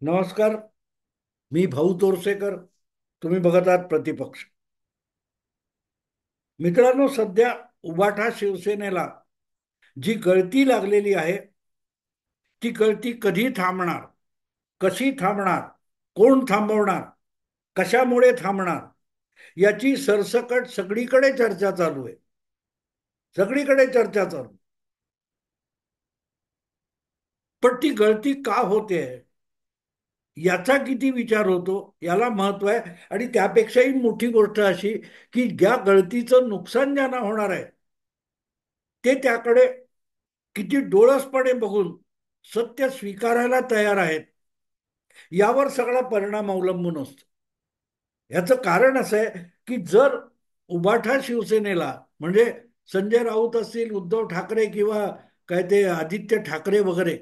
नमस्कार. मी भाऊ तोरसेकर. तुम्ही बघत आहात प्रतिपक्ष. मित्रांनो, सध्या उभाठा शिवसेनेला जी गळती लागलेली आहे ती गळती कधी थांबणार, कशी थांबणार, कोण थांबवणार, कशामुळे थांबणार, याची सरसकट सगळीकडे चर्चा चालू आहे. सगळीकडे चर्चा चालू. पण ती गळती का होते याचा किती विचार होतो याला महत्व आहे. आणि त्यापेक्षाही मोठी गोष्ट अशी की ज्या गळतीचं नुकसान ज्यांना होणार आहे ते त्याकडे किती डोळसपणे बघून सत्य स्वीकारायला तयार आहेत यावर सगळा परिणाम अवलंबून असतो. याचं कारण असं आहे की जर उभाठा शिवसेनेला म्हणजे संजय राऊत असतील, उद्धव ठाकरे किंवा काय ते आदित्य ठाकरे वगैरे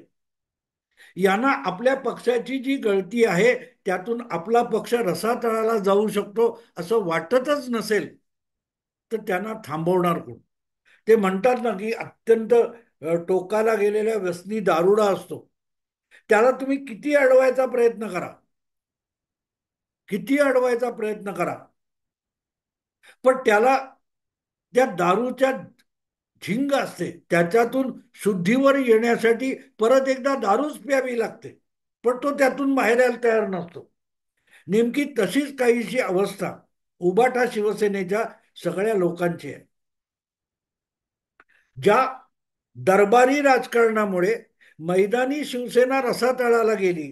यांना आपल्या पक्षाची जी गळती आहे त्यातून आपला पक्ष रसातळाला जाऊ शकतो असं वाटतच नसेल तर त्यांना थांबवणार कोण? ते म्हणतात ना की अत्यंत टोकाला गेलेल्या व्यसनी दारुडा असतो. त्याला तुम्ही किती अडवायचा प्रयत्न करा, किती अडवायचा प्रयत्न करा, पण त्याला त्या दारूच्या झिंग असते त्याच्यातून शुद्धीवर येण्यासाठी परत एकदा दारूच प्यावी लागते. पण तो त्यातून बाहेर यायला तयार नसतो. नेमकी तशीच काहीशी अवस्था उबाटा शिवसेनेच्या सगळ्या लोकांची आहे. ज्या दरबारी राजकारणामुळे मैदानी शिवसेना रसातळाला गेली,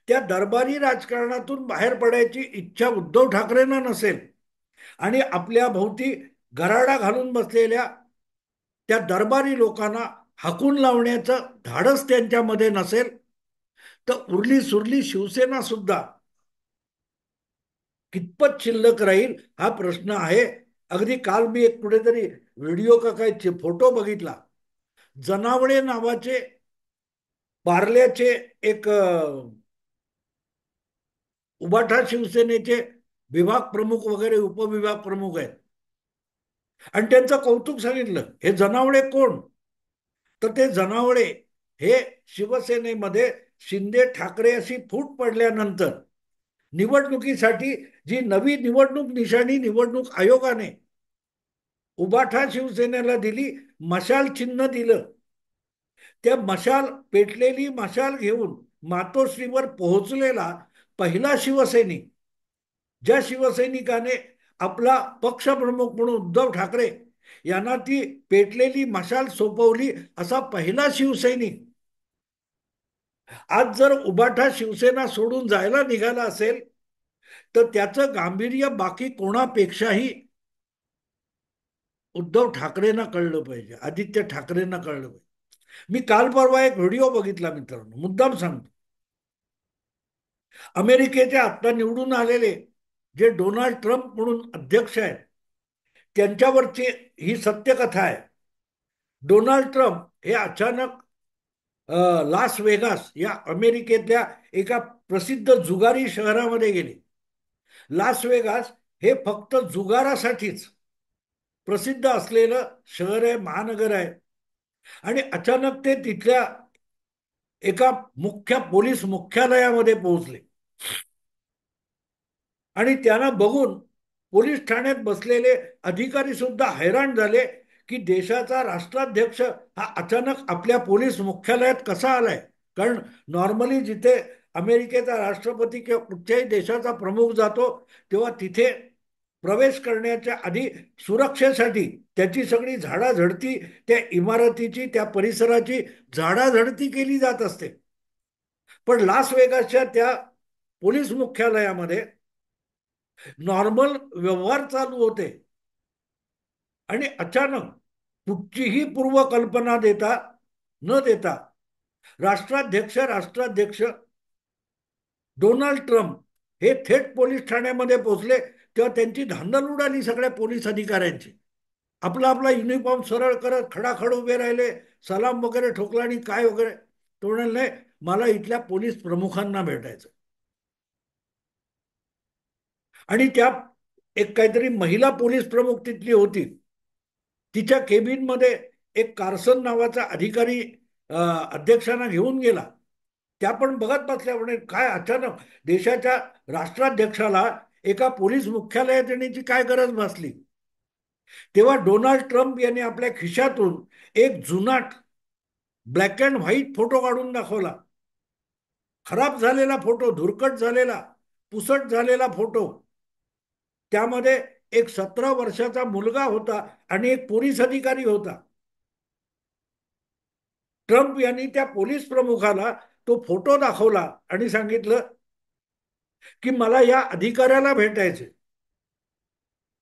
त्या दरबारी राजकारणातून बाहेर पडायची इच्छा उद्धव ठाकरेंना नसेल आणि आपल्या भोवती गराडा घालून बसलेल्या त्या दरबारी लोकांना हाकून लावण्याचं धाडस त्यांच्यामध्ये नसेल तर उरली सुरली शिवसेना सुद्धा कितपत शिल्लक राहील हा प्रश्न आहे. अगदी काल मी एक कुठेतरी व्हिडिओ का काय फोटो बघितला. जनावळे नावाचे पार्ल्याचे एक उबाठा शिवसेनेचे विभाग प्रमुख वगैरे उपविभाग प्रमुख आहेत आणि त्यांचं कौतुक सांगितलं. हे जनावळे कोण? तर ते जनावळे हे शिवसेनेमध्ये शिंदे ठाकरे अशी फूट पडल्यानंतर निवडणुकीसाठी जी नवी निवडणूक निशाणी निवडणूक आयोगाने उबाठा शिवसेनेला दिली, मशाल चिन्ह दिलं, त्या मशाल पेटलेली मशाल घेऊन मातोश्रीवर पोहोचलेला पहिला शिवसैनिक, ज्या शिवसैनिकाने आपला पक्षप्रमुख म्हणून उद्धव ठाकरे यांना ती पेटलेली मशाल सोपवली असा पहिला शिवसैनिक आज जर उबाठा शिवसेना सोडून जायला निघाला असेल तर त्याचं गांभीर्य बाकी कोणापेक्षाही उद्धव ठाकरेंना कळलं पाहिजे, आदित्य ठाकरेंना कळलं पाहिजे. मी काल परवा एक व्हिडिओ बघितला मित्रांनो, मुद्दाम सांगतो. अमेरिकेचे आता निवडून आलेले जे डोनाल्ड ट्रम्प म्हणून अध्यक्ष आहेत त्यांच्यावरची ही सत्यकथा आहे. डोनाल्ड ट्रम्प हे अचानक लास वेगास या अमेरिकेतल्या एका प्रसिद्ध जुगारी शहरामध्ये गेले. लास वेगास हे फक्त जुगारासाठीच प्रसिद्ध असलेलं शहर आहे, महानगर आहे. आणि अचानक ते तिथल्या एका मुख्य पोलीस मुख्यालयामध्ये पोहोचले आणि त्यांना बघून पोलीस ठाण्यात बसलेले अधिकारी सुद्धा हैराण झाले की देशाचा राष्ट्राध्यक्ष हा अचानक आपल्या पोलीस मुख्यालयात कसा आलाय. कारण नॉर्मली जिथे अमेरिकेचा राष्ट्रपती किंवा कुठच्याही देशाचा प्रमुख जातो तेव्हा तिथे प्रवेश करण्याच्या आधी सुरक्षेसाठी त्याची सगळी झाडाझडती, त्या इमारतीची, त्या परिसराची झाडाझडती केली जात असते. पण लास वेगासच्या त्या पोलीस मुख्यालयामध्ये नॉर्मल व्यवहार चालू होते आणि अचानक कुठचीही पूर्वकल्पना न देता राष्ट्राध्यक्ष डोनाल्ड ट्रम्प हे थेट पोलीस ठाण्यामध्ये पोहोचले. तेव्हा त्यांची धांदल उडाली सगळ्या पोलीस अधिकाऱ्यांची. आपला आपला युनिफॉर्म सरळ करत खडाखड उभे राहिले, सलाम वगैरे ठोकला आणि काय वगैरे. तो म्हणाल नाही, मला इथल्या पोलीस प्रमुखांना भेटायचं. आणि त्या एक काहीतरी महिला पोलीस प्रमुख तिथली होती. तिच्या केबिनमध्ये एक कार्सन नावाचा अधिकारी अध्यक्षांना घेऊन गेला त्या पण बघत बसल्या म्हणे काय अचानक देशाच्या राष्ट्राध्यक्षाला एका पोलीस मुख्यालयात येण्याची काय गरज भासली. तेव्हा डोनाल्ड ट्रम्प यांनी आपल्या खिशातून एक जुनाट ब्लॅक अँड व्हाईट फोटो काढून दाखवला. खराब झालेला फोटो, धुरकट झालेला, पुसट झालेला फोटो. त्यामध्ये एक 17 वर्षाचा मुलगा होता आणि एक पोलीस अधिकारी होता. ट्रम्प यांनी त्या पोलीस प्रमुखाला तो फोटो दाखवला आणि सांगितलं की मला या अधिकाऱ्याला भेटायचे.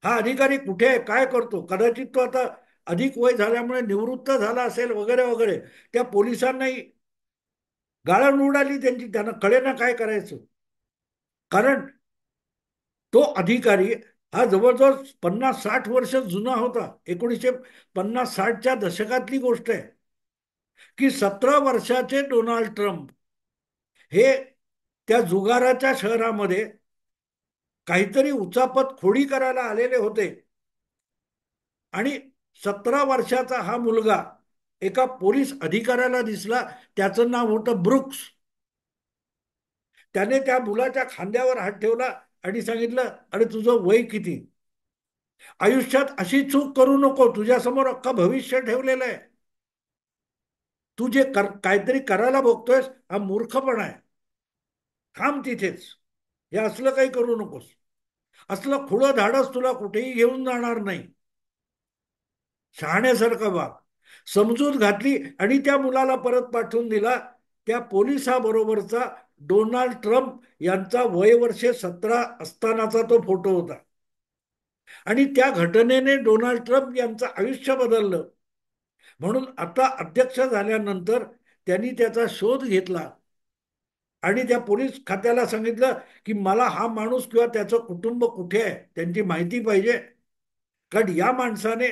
हा अधिकारी कुठे आहे, काय करतो, कदाचित तो आता अधिक वय झाल्यामुळे निवृत्त झाला असेल वगैरे वगैरे. त्या पोलिसांनाही गाळण उडाली त्यांची, त्यांना कळेना काय करायचं. कारण तो अधिकारी हा जवळजवळ 50-60 वर्ष जुना होता. 1950-60च्या दशकातली गोष्ट आहे की 17 वर्षाचे डोनाल्ड ट्रम्प हे त्या जुगाराच्या शहरामध्ये काहीतरी उचापत खोडी करायला आलेले होते. आणि 17 वर्षाचा हा मुलगा एका पोलीस अधिकाऱ्याला दिसला. त्याचं नाव होतं ब्रुक्स. त्याने त्या मुलाच्या खांद्यावर हात ठेवला आणि सांगितलं, अरे तुझं वय किती, आयुष्यात अशी चूक करू नको, तुझ्यासमोर अख्खं भविष्य ठेवलेलं आहे, तू जे काहीतरी करायला बघतोयस हा मूर्खपणा आहे, थांब तिथेच, हे असलं काही करू नकोस, असलं खुळं धाडस तुला कुठेही घेऊन जाणार नाही, शहाण्यासारखं वाग. समजूत घातली आणि त्या मुलाला परत पाठवून दिला. त्या पोलिसाबरोबरचा डोनाल्ड ट्रम्प यांचा वयवर्षे 17 असतानाचा तो फोटो होता. आणि त्या घटनेने डोनाल्ड ट्रम्प यांचं आयुष्य बदललं. म्हणून आता अध्यक्ष झाल्यानंतर त्यांनी त्याचा शोध घेतला आणि त्या पोलीस खात्याला सांगितलं की मला हा माणूस किंवा त्याचं कुटुंब कुठे आहे त्यांची माहिती पाहिजे. कारण या माणसाने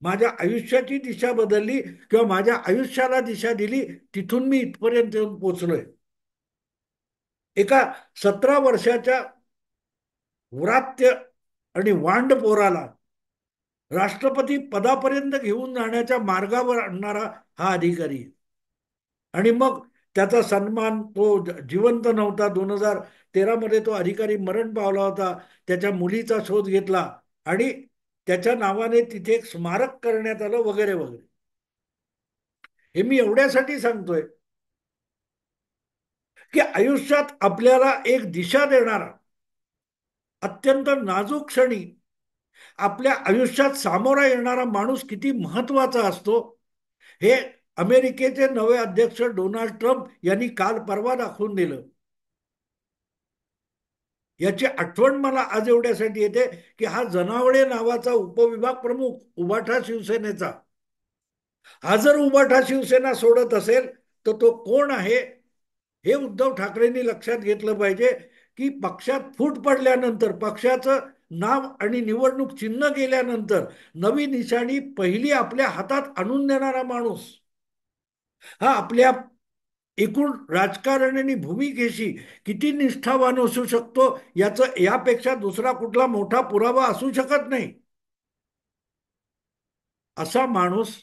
माझ्या आयुष्याची दिशा बदलली किंवा माझ्या आयुष्याला दिशा दिली, तिथून मी इथपर्यंत येऊन पोचलोय. एका 17 वर्षाच्या व्रात्य आणि वांड पोराला राष्ट्रपती पदापर्यंत घेऊन जाण्याच्या मार्गावर आणणारा हा अधिकारी. आणि मग त्याचा सन्मान, तो जिवंत नव्हता, 2013 मध्ये तो अधिकारी मरण पावला होता. त्याच्या मुलीचा शोध घेतला आणि त्याच्या नावाने तिथे एक स्मारक करण्यात आलं वगैरे वगैरे. हे मी एवढ्यासाठी सांगतोय की आयुष्यात आपल्याला एक दिशा देणारा अत्यंत नाजूक क्षणी आपल्या आयुष्यात सामोरा येणारा माणूस किती महत्वाचा असतो हे अमेरिकेचे नवे अध्यक्ष डोनाल्ड ट्रम्प यांनी काल परवा दाखवून दिलं. याची आठवण मला आज एवढ्यासाठी येते की हा जनावडे नावाचा उपविभाग प्रमुख उबाठा शिवसेनेचा, हा जर उबाठा शिवसेना सोडत असेल तर तो कोण आहे हे उद्धव ठाकरेंनी लक्षात घेतलं पाहिजे. की पक्षात फूट पडल्यानंतर, पक्षाचं नाव आणि निवडणूक चिन्ह गेल्यानंतर नवी निशाणी पहिली आपल्या हातात आणून देणारा माणूस हा आपल्या एकूण राजकारण आणि भूमिकेशी किती निष्ठावान असू शकतो याचं यापेक्षा दुसरा कुठला मोठा पुरावा असू शकत नाही. असा माणूस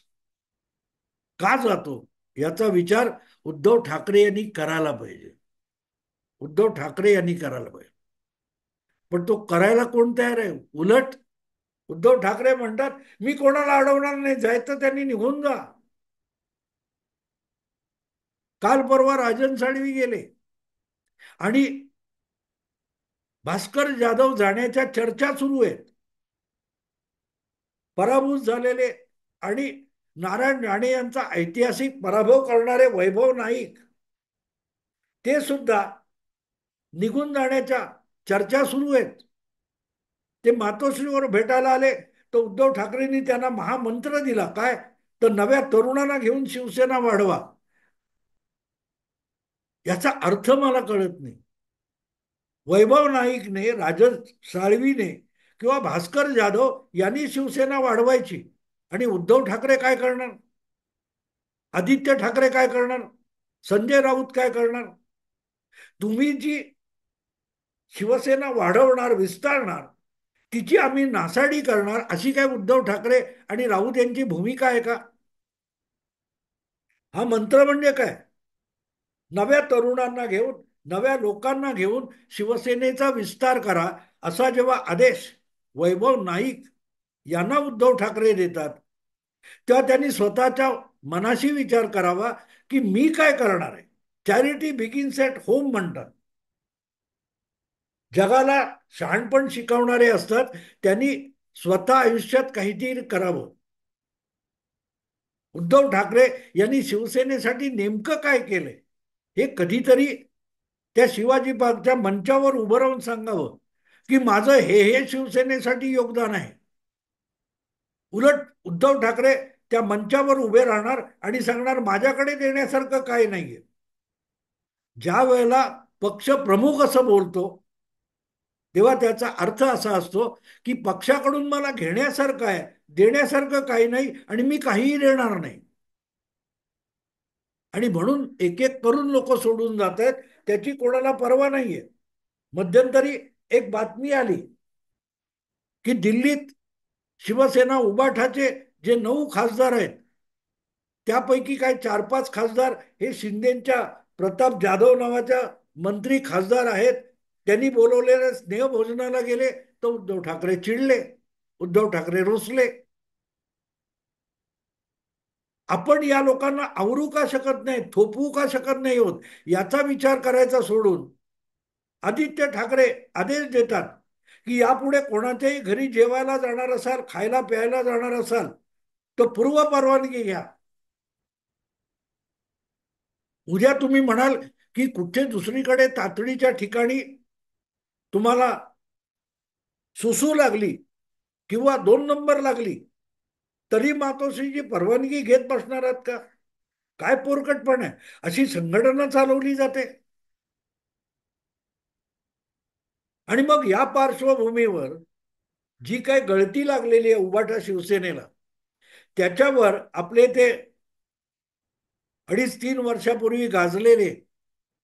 का जातो याचा विचार उद्धव ठाकरे यांनी करायला पाहिजे. उद्धव ठाकरे यांनी करायला पाहिजे. पण तो करायला कोण तयार आहे. उलट उद्धव ठाकरे म्हणतात मी कोणाला अडवणार नाही, जायचं त्यांनी निघून जा. काल परवा राजन साळवी गेले आणि भास्कर जाधव जाण्याच्या चर्चा सुरू आहेत. पराभूत झालेले आणि नारायण राणे यांचा ऐतिहासिक पराभव करणारे वैभव नाईक ते सुद्धा निघून जाण्याच्या चर्चा सुरू आहेत. ते मातोश्रीवर भेटायला आले तर उद्धव ठाकरेंनी त्यांना महामंत्र दिला, काय तर नव्या तरुणांना घेऊन शिवसेना वाढवा. याचा अर्थ मला कळत नाही. वैभव नाईकने, राजन साळवीने किंवा भास्कर जाधव यांनी शिवसेना वाढवायची आणि उद्धव ठाकरे काय करणार, आदित्य ठाकरे काय करणार, संजय राऊत काय करणार. तुम्ही जी शिवसेना वाढवणार, विस्तारणार, तिची आम्ही नासाडी करणार, अशी काय उद्धव ठाकरे आणि राऊत यांची भूमिका आहे का. हा मंत्र म्हणजे काय. नव्या तरुणांना घेऊन, नव्या लोकांना घेऊन शिवसेनेचा विस्तार करा, असा जेव्हा आदेश वैभव नाईक यांना उद्धव ठाकरे देतात, तेव्हा त्यांनी स्वतःच्या मनाशी विचार करावा की मी काय करणार आहे. चॅरिटी बिगिन्स ॲट होम म्हणतात. जगाला शहाणपण शिकवणारे असतात, त्यांनी स्वतः आयुष्यात काहीतरी करावं. उद्धव ठाकरे यांनी शिवसेनेसाठी नेमकं काय केलंय हे कधीतरी त्या शिवाजी पार्कच्या मंचावर उभं राहून सांगावं की माझं हे शिवसेनेसाठी योगदान आहे. उलट उद्धव ठाकरे त्या मंचावर उभे राहणार आणि सांगणार माझ्याकडे देण्यासारखं काय नाहीये. ज्या वेळेला पक्ष प्रमुख असं बोलतो, तेव्हा त्याचा अर्थ असा असतो की पक्षाकडून मला घेण्यासारखं आहे, देण्यासारखं काही नाही आणि मी काहीही देणार नाही. आणि म्हणून एक एक करून लोक सोडून जात आहेत, त्याची कोणाला पर्वा नाहीये. मध्यंतरी एक बातमी आली की दिल्लीत शिवसेना उबाठाचे जे 9 खासदार आहेत, त्यापैकी काय 4-5 खासदार हे शिंदेच्या प्रताप जाधव नावाच्या मंत्री खासदार आहेत. त्यांनी बोलवलेल्या स्नेहभोजनाला गेले तर उद्धव ठाकरे चिडले, उद्धव ठाकरे रुसले. आपण या लोकांना आवरू का शकत नाही, थोपवू का शकत नाही होत, याचा विचार करायचा सोडून आदित्य ठाकरे आदेश देतात की यापुढे कोणाच्याही घरी जेवायला जाणार असाल, खायला प्यायला जाणार असाल, तर पूर्व परवानगी घ्या. उद्या तुम्ही म्हणाल की कुठे दुसरीकडे तातडीच्या ठिकाणी तुम्हाला सुसू लागली किंवा 2 नंबर लागली, तरी मातोश्रीची परवानगी घेत बसणार आहात का? काय पोरकटपण आहे. अशी संघटना चालवली जाते. आणि मग या पार्श्वभूमीवर जी काही गळती लागलेली आहे उबाटा शिवसेनेला, त्याच्यावर आपले ते 2.5-3 वर्षापूर्वी गाजलेले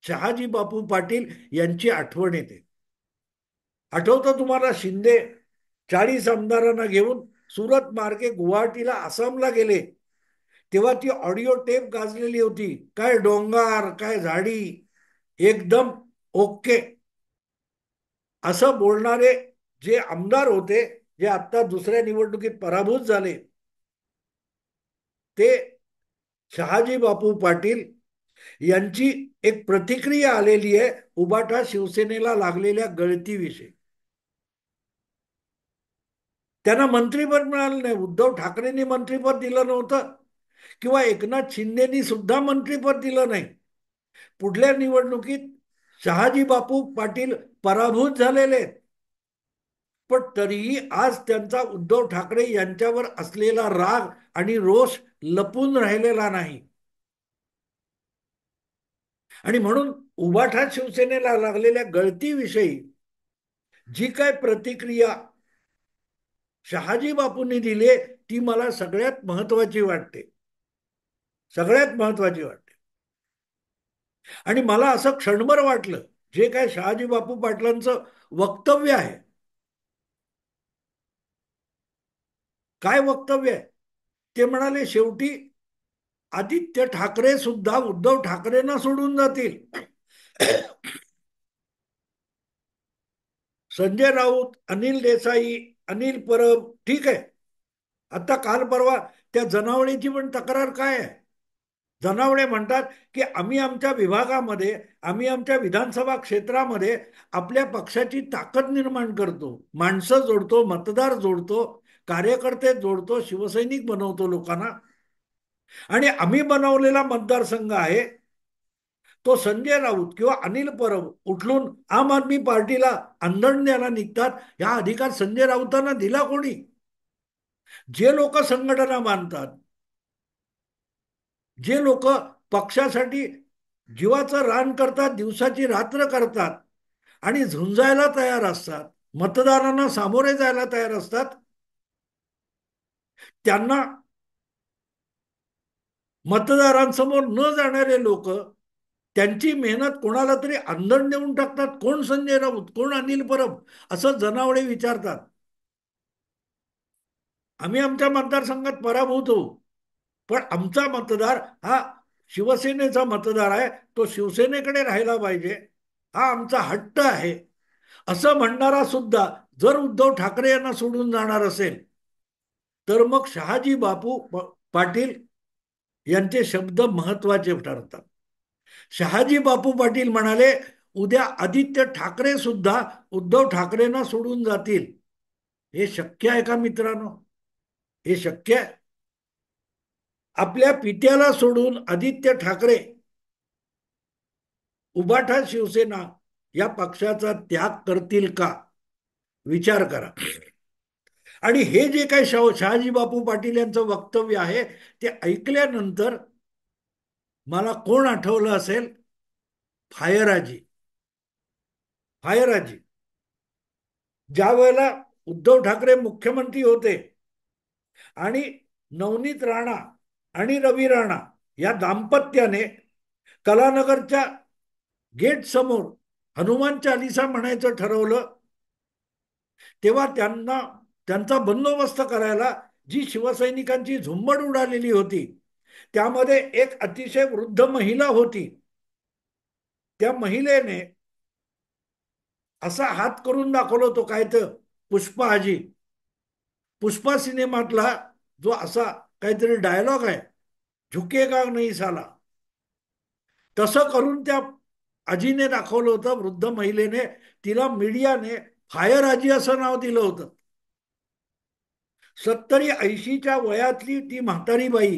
शहाजी बापू पाटील यांची आठवण येते. आठवतं तुम्हाला, शिंदे 40 आमदारांना घेऊन सुरत मार्गे गुवाहाटीला, आसामला गेले, तेव्हा ती ऑडिओ टेप गाजलेली होती. काय डोंगर, काय झाडी, एकदम ओके असं बोलणारे जे आमदार होते, जे आता दुसऱ्या निवडणुकीत पराभूत झाले, ते शहाजी बापू पाटील यांची एक प्रतिक्रिया आलेली आहे उबाटा शिवसेनेला लागलेल्या गळतीविषयी. त्यांना मंत्रीपद मिळालं नाही. उद्धव ठाकरेंनी मंत्रीपद दिलं नव्हतं किंवा एकनाथ शिंदेनी सुद्धा मंत्रीपद दिलं नाही. पुढल्या निवडणुकीत शहाजी बापू पाटील पराभूत झालेले आहेत. पण तरीही आज त्यांचा उद्धव ठाकरे यांच्यावर असलेला राग आणि रोष लपून राहिलेला नाही. आणि म्हणून उबाठा शिवसेनेला लागलेल्या गळतीविषयी जी काय प्रतिक्रिया शहाजी बापूंनी दिली, ती मला सगळ्यात महत्वाची वाटते. सगळ्यात महत्वाची वाटते. आणि मला असं क्षणभर वाटलं, जे काय शहाजी बापू पाटलांचं वक्तव्य आहे, काय वक्तव्य आहे, ते म्हणाले शेवटी आदित्य ठाकरे सुद्धा उद्धव ठाकरेंना सोडून जातील. संजय राऊत, अनिल देसाई, अनिल परब, ठीक आहे. आता काल परवा त्या जनावळीची पण तक्रार काय आहे. जनावळे म्हणतात की आम्ही आमच्या विभागामध्ये, आम्ही आमच्या विधानसभा क्षेत्रामध्ये आपल्या पक्षाची ताकद निर्माण करतो, माणसं जोडतो, मतदार जोडतो, कार्यकर्ते जोडतो, शिवसैनिक बनवतो लोकांना. आणि आम्ही बनवलेला मतदारसंघ आहे तो संजय राऊत किंवा अनिल परब उठलून आम आदमी पार्टीला अंधण द्यायला निघतात. हा अधिकार संजय राऊतांना दिला कोणी? जे लोक संघटना मानतात, जे लोक पक्षासाठी जीवाचं रान करतात, दिवसाची रात्र करतात आणि झुंजायला तयार असतात, मतदारांना सामोरे जायला तयार असतात, त्यांना मतदारांसमोर न जाणारे लोक त्यांची मेहनत कोणाला तरी अंधण देऊन टाकतात. कोण संजय राऊत, कोण अनिल परब, असं जनावळे विचारतात. आम्ही आमच्या मतदारसंघात पराभूत होऊ, पण आमचा मतदार हा शिवसेनेचा मतदार आहे, तो शिवसेनेकडे राहायला पाहिजे, हा आमचा हट्ट आहे, असं म्हणणारा सुद्धा जर उद्धव ठाकरे यांना सोडून जाणार असेल, तर मग शहाजी बापू पाटील यांचे शब्द महत्वाचे ठरतात. शहाजी बापू पाटील म्हणाले, उद्या आदित्य ठाकरे सुद्धा उद्धव ठाकरेंना सोडून जातील. हे शक्य आहे का मित्रांनो? हे शक्य आहे? आपल्या पित्याला सोडून आदित्य ठाकरे उभाठा शिवसेना या पक्षाचा त्याग करतील का? विचार करा. आणि हे जे काही शहाजी बापू पाटील यांचं वक्तव्य आहे, ते ऐकल्यानंतर मला कोण आठवलं असेल? फायराजी. फायराजी ज्या वेळेला उद्धव ठाकरे मुख्यमंत्री होते आणि नवनीत राणा आणि रवी राणा या दाम्पत्याने कलानगरच्या गेट समोर हनुमान चालिसा म्हणायचं ठरवलं, तेव्हा त्यांना त्यांचा बंदोबस्त करायला जी शिवसैनिकांची झुंबड उडालेली होती, त्यामध्ये एक अतिशय वृद्ध महिला होती. त्या महिलेने असा हात करून दाखवला होतो, काय तर पुष्पा आजी, पुष्पा सिनेमातला जो असा काहीतरी डायलॉग आहे, झुकेगा नाही साला, तसं करून त्या आजीने दाखवलं होतं, वृद्ध महिलेने. तिला मीडियाने फायर आजी असं नाव दिलं होतं. 70-80च्या वयातली ती म्हातारी बाई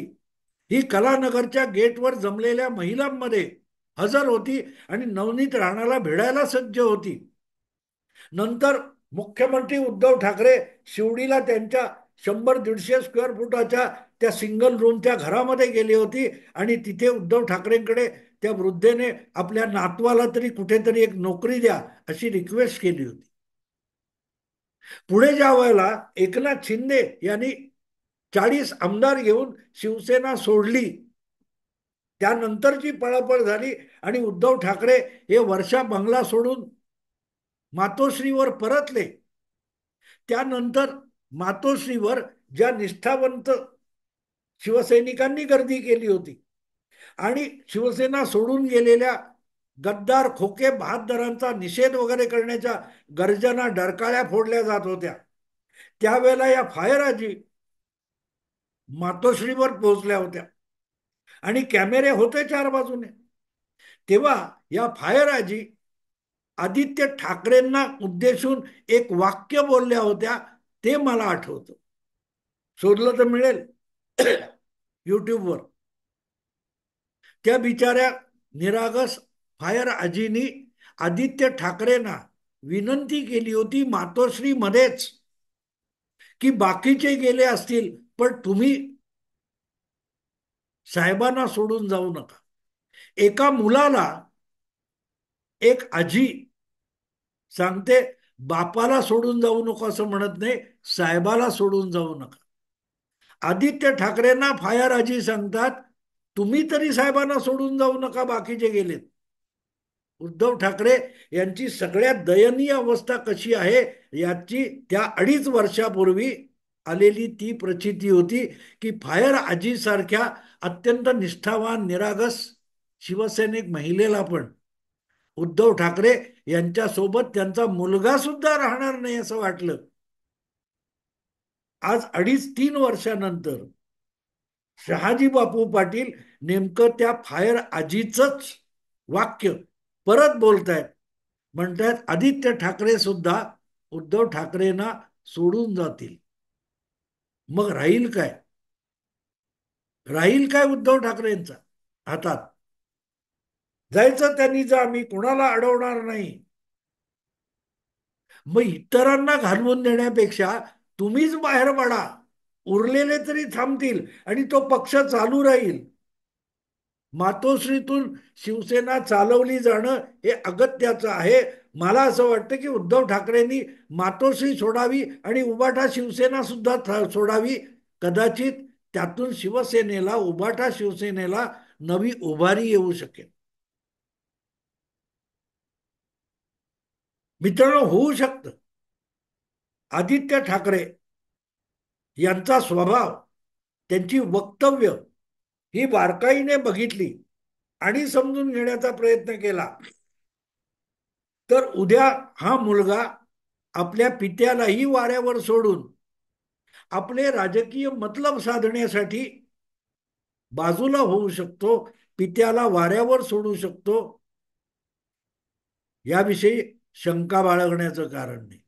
ही कलानगरच्या गेटवर जमलेल्या महिलांमध्ये हजर होती आणि नवनीत राणाला भिडायला सज्ज होती. नंतर मुख्यमंत्री उद्धव ठाकरे शिवडीला त्यांच्या 100-150 स्क्वेअर फुटाच्या त्या सिंगल रूमच्या घरामध्ये गेली होती आणि तिथे उद्धव ठाकरेंकडे त्या वृद्धेने आपल्या नातवाला तरी कुठेतरी एक नोकरी द्या अशी रिक्वेस्ट केली होती. पुढे ज्या वेळेला एकनाथ शिंदे यांनी 40 आमदार घेऊन शिवसेना सोडली, त्यानंतरची पळापळ झाली आणि उद्धव ठाकरे हे वर्षा बंगला सोडून मातोश्रीवर परतले. त्यानंतर मातोश्रीवर ज्या निष्ठावंत शिवसैनिकांनी गर्दी केली होती आणि शिवसेना सोडून गेलेल्या गद्दार खोके बहादरांचा निषेध वगैरे करण्याच्या गर्जना डरकाळ्या फोडल्या जात होत्या, त्यावेळेला या फायराजी मातोश्रीवर पोहोचल्या होत्या आणि कॅमेरे होते 4 बाजूने. तेव्हा या फायराजी आदित्य ठाकरेंना उद्देशून एक वाक्य बोलल्या होत्या, ते मला आठवतं. शोधलं तर मिळेल युट्यूबवर. त्या बिचाऱ्या निरागस फायर आजीनी आदित्य ठाकरेंना विनंती केली होती मातोश्री मध्येच, की बाकीचे गेले असतील पण तुम्ही साहेबांना सोडून जाऊ नका. एका मुलाला एक आजी सांगते, बापाला सोडून जाऊ नको असं म्हणत नाही, साहेबाला सोडून जाऊ नका. आदित्य ठाकरेंना फायर आजी सांगतात, तुम्ही तरी साहेबांना सोडून जाऊ नका, बाकीचे गेलेत. उद्धव ठाकरे यांची सगळ्यात दयनीय अवस्था कशी आहे याची त्या 2.5 वर्षापूर्वी आलेली ती प्रचिती होती, की फायर आजी सारख्या अत्यंत निष्ठावान निरागस शिवसैनिक महिलेला पण उद्धव ठाकरे यांच्यासोबत त्यांचा मुलगा सुद्धा राहणार नाही असं वाटलं. आज 2.5-3 वर्षानंतर शहाजी बापू पाटील नेमकं त्या फायर आजीचंच वाक्य परत बोलतायत. म्हणतायत आदित्य ठाकरे सुद्धा उद्धव ठाकरेंना सोडून जातील. मग राहील काय? राहील काय उद्धव ठाकरेंचा हातात? जायचं त्यांनी जा, मी कुणाला अडवणार नाही. मग इतरांना घालवून देण्यापेक्षा तुम्हीच बाहेर पडा, उरलेले तरी थांबतील आणि तो पक्ष चालू राहील. मातोश्रीतून शिवसेना चालवली जाणं हे अगत्याचं आहे. मला असं वाटतं की उद्धव ठाकरेंनी मातोश्री सोडावी आणि उभाठा शिवसेना सुद्धा सोडावी. कदाचित त्यातून शिवसेनेला, उभाठा शिवसेनेला नवी उभारी येऊ शकेल. मित्रांनो, होऊ शकतं. आदित्य ठाकरे यांचा स्वभाव, त्यांची वक्तव्य ही बारकाईने बघितली आणि समजून घेण्याचा प्रयत्न केला तर उद्या हा मुलगा आपल्या पित्यालाही वाऱ्यावर सोडून आपले राजकीय मतलब साधण्यासाठी बाजूला होऊ शकतो, पित्याला वाऱ्यावर सोडू शकतो, याविषयी शंका बाळगण्याचं कारण नाही.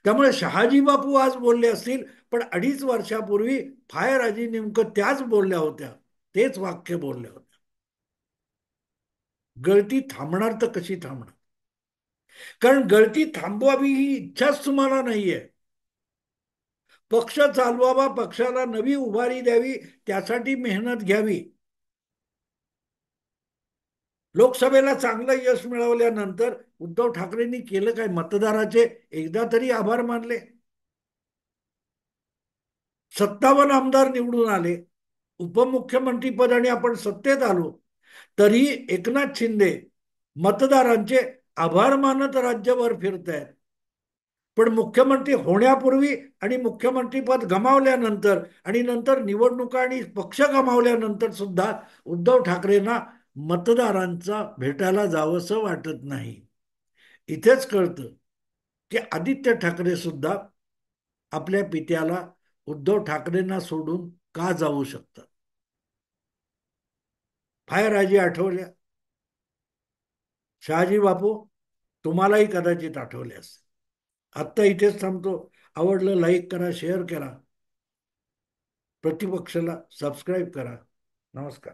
त्यामुळे शहाजी बापू आज बोलले असतील, पण 2.5 वर्षापूर्वी फायराजी नेमकं त्याच बोलल्या होत्या, तेच वाक्य बोलल्या होत्या. गळती थांबणार तर कशी थांबणार? कारण गळती थांबवावी ही इच्छाच तुम्हाला नाहीये. पक्ष चालवावा, पक्षाला नवी उभारी द्यावी, त्यासाठी मेहनत घ्यावी. लोकसभेला चांगलं यश मिळवल्यानंतर उद्धव ठाकरेंनी केलं काय? मतदाराचे एकदा तरी आभार मानले. 57 आमदार निवडून आले, उपमुख्यमंत्री पदाने आपण सत्तेत आलो, तरी एकनाथ शिंदे मतदारांचे आभार मानत राज्यभर फिरतायत. पण मुख्यमंत्री होण्यापूर्वी आणि मुख्यमंत्री पद गमावल्यानंतर आणि नंतर निवडणुका आणि पक्ष गमावल्यानंतर सुद्धा उद्धव ठाकरेंना मतदारांचा भेटायला जावंसं वाटत नाही. इथेच कळतं की आदित्य ठाकरे सुद्धा आपल्या पित्याला उद्धव ठाकरेंना सोडून का जाऊ शकतात. फायराजी आठवल्या, शहाजी बापू तुम्हालाही कदाचित आठवले असतील. आत्ता इथेच थांबतो. आवडलं लाईक करा, शेअर करा, प्रतिपक्षाला सबस्क्राईब करा. नमस्कार.